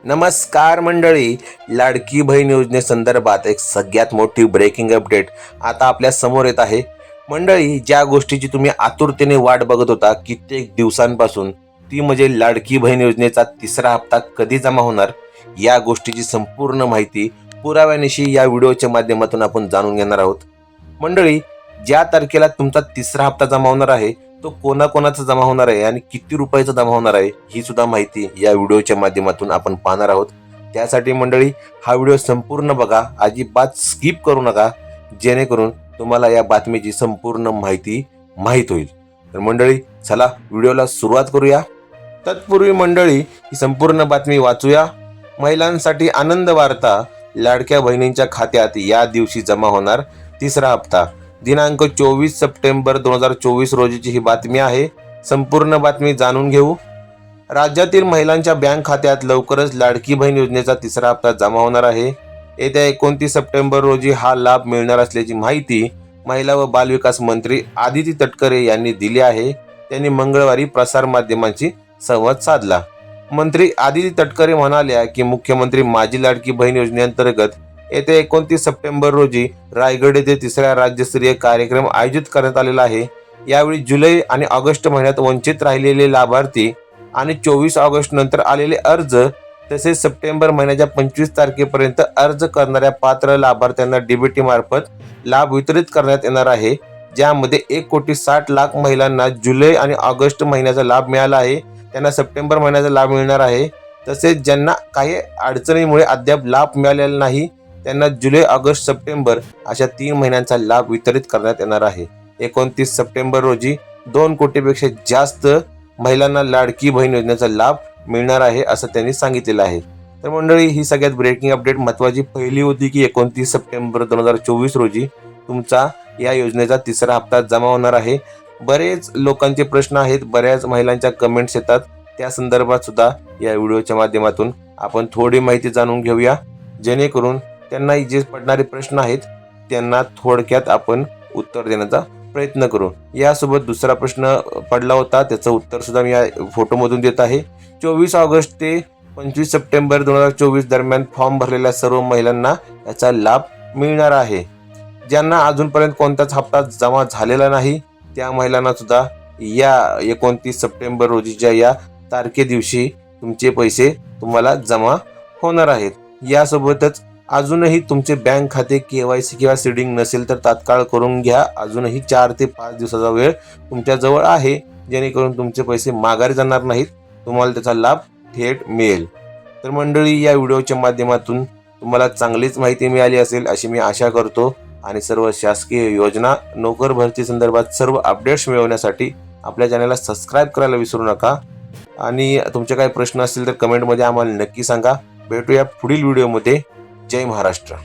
नमस्कार मंडळी, लाडकी बहीण योजनेसंदर्भात एक सगळ्यात मोठी ब्रेकिंग अपडेट आता आपल्या समोर येत आहे. मंडळी, ज्या गोष्टीची तुम्ही आतुरतेने वाट बघत होता कित्येक दिवसांपासून, ती म्हणजे लाडकी बहीण योजनेचा तिसरा हप्ता कधी जमा होणार, या गोष्टीची संपूर्ण माहिती पुराव्यानिशी या व्हिडिओच्या माध्यमातून आपण जाणून घेणार आहोत. मंडळी, ज्या तारखेला तुमचा तिसरा हप्ता जमा होणार आहे तो कोणाकोणाचा जमा होणार आहे आणि किती रुपयाचा जमा होणार आहे ही सुद्धा माहिती या व्हिडिओच्या माध्यमातून आपण पाहणार आहोत. त्यासाठी मंडळी, हा व्हिडिओ संपूर्ण बघा, अजिबात स्किप करू नका, जेणेकरून तुम्हाला या बातमीची संपूर्ण माहिती माहीत होईल. तर मंडळी, चला व्हिडिओला सुरुवात करूया. तत्पूर्वी मंडळी, ही संपूर्ण बातमी वाचूया. महिलांसाठी आनंद वार्ता, लाडक्या बहिणींच्या खात्यात या दिवशी जमा होणार तिसरा हप्ता. दिनांक 24 सप्टेंबर 2024 रोजीची ही बातमी आहे. संपूर्ण बातमी जाणून घेऊ. राज्यातील महिलांच्या बँक खात्यात लवकरच लाडकी बहीण योजनेचा तिसरा हप्ता जमा होणार आहे. येत्या 29 सप्टेंबर रोजी हा लाभ मिळणार असल्याची माहिती महिला व बालविकास मंत्री आदिती तटकरे यांनी दिली आहे. त्यांनी मंगळवारी प्रसारमाध्यमांशी संवाद साधला. मंत्री आदिती तटकरे म्हणाल्या की मुख्यमंत्री माझी लाडकी बहीण योजनेअंतर्गत येत्या 29 सप्टेंबर रोजी रायगड येथे तिसरा राज्यस्तरीय कार्यक्रम आयोजित करण्यात आलेला आहे. यावेळी जुलै आणि ऑगस्ट महिन्यात वंचित राहिलेले लाभार्थी आणि 24 ऑगस्ट नंतर आलेले अर्ज, तसेच सप्टेंबर महिन्याच्या 25 तारखेपर्यंत अर्ज करणाऱ्या पात्र लाभार्थ्यांना डीबीटी मार्फत लाभ वितरित करण्यात येणार आहे. ज्यामध्ये 1,60,00,000 महिलांना जुलै आणि ऑगस्ट महिन्याचा लाभ मिळाला आहे, त्यांना सप्टेंबर महिन्याचा लाभ मिळणार आहे. तसेच ज्यांना काही अडचणीमुळे अद्याप लाभ मिळालेला नाही, त्यांना जुलै, ऑगस्ट, सप्टेंबर अशा 3 महिन्यांचा लाभ वितरित करण्यात येणार आहे. 29 सप्टेंबर रोजी 2 कोटीपेक्षा जास्त महिलांना लाडकी बहीण योजनेचा लाभ मिळणार आहे, असं त्यांनी सांगितलेलं आहे. तर मंडळी, ही सगळ्यात ब्रेकिंग अपडेट महत्त्वाची पहिली होती की 29 सप्टेंबर 2024 रोजी तुमचा या योजनेचा तिसरा हप्ता जमा होणार आहे. बरेच लोकांचे प्रश्न आहेत, बऱ्याच महिलांच्या कमेंट्स येतात, त्या संदर्भात सुद्धा या व्हिडिओच्या माध्यमातून आपण थोडी माहिती जाणून घेऊया, जेणेकरून त्यांना जे पडणारे प्रश्न आहेत त्यांना थोडक्यात आपण उत्तर देण्याचा प्रयत्न करू. यासोबत दुसरा प्रश्न पडला होता, त्याचं उत्तर सुद्धा मी या फोटोमधून देत आहे. 24 ऑगस्ट ते 25 सप्टेंबर 2024 दरम्यान फॉर्म भरलेल्या सर्व महिलांना याचा लाभ मिळणार आहे. ज्यांना अजूनपर्यंत कोणताच हप्ता जमा झालेला नाही त्या महिलांना सुद्धा या 29 सप्टेंबर रोजीच्या या तारखेदिवशी तुमचे पैसे तुम्हाला जमा होणार आहेत. यासोबतच अजूनही तुमचे बँक खाते KYC किंवा सीडिंग नसेल तर तात्काळ करून घ्या. अजूनही 4 ते 5 दिवसाचा वेळ तुमच्या जवळ आहे, जेणेकरून तुमचे पैसे माघारी जाणार नाहीत, तुम्हाला त्याचा लाभ थेट मिळेल. तर मंडळी, या व्हिडिओच्या माध्यमातून तुम्हाला चांगलीच माहिती मिळाली असेल अशी मी आशा करतो. आणि सर्व शासकीय योजना, नोकर भरती संदर्भात सर्व अपडेट्स मिळवण्यासाठी आपल्या चॅनलला सबस्क्राईब करायला विसरू नका. आणि तुमचे काही प्रश्न असतील तर कमेंटमध्ये आम्हाला नक्की सांगा. भेटूया पुढील व्हिडिओमध्ये. जय महाराष्ट्र.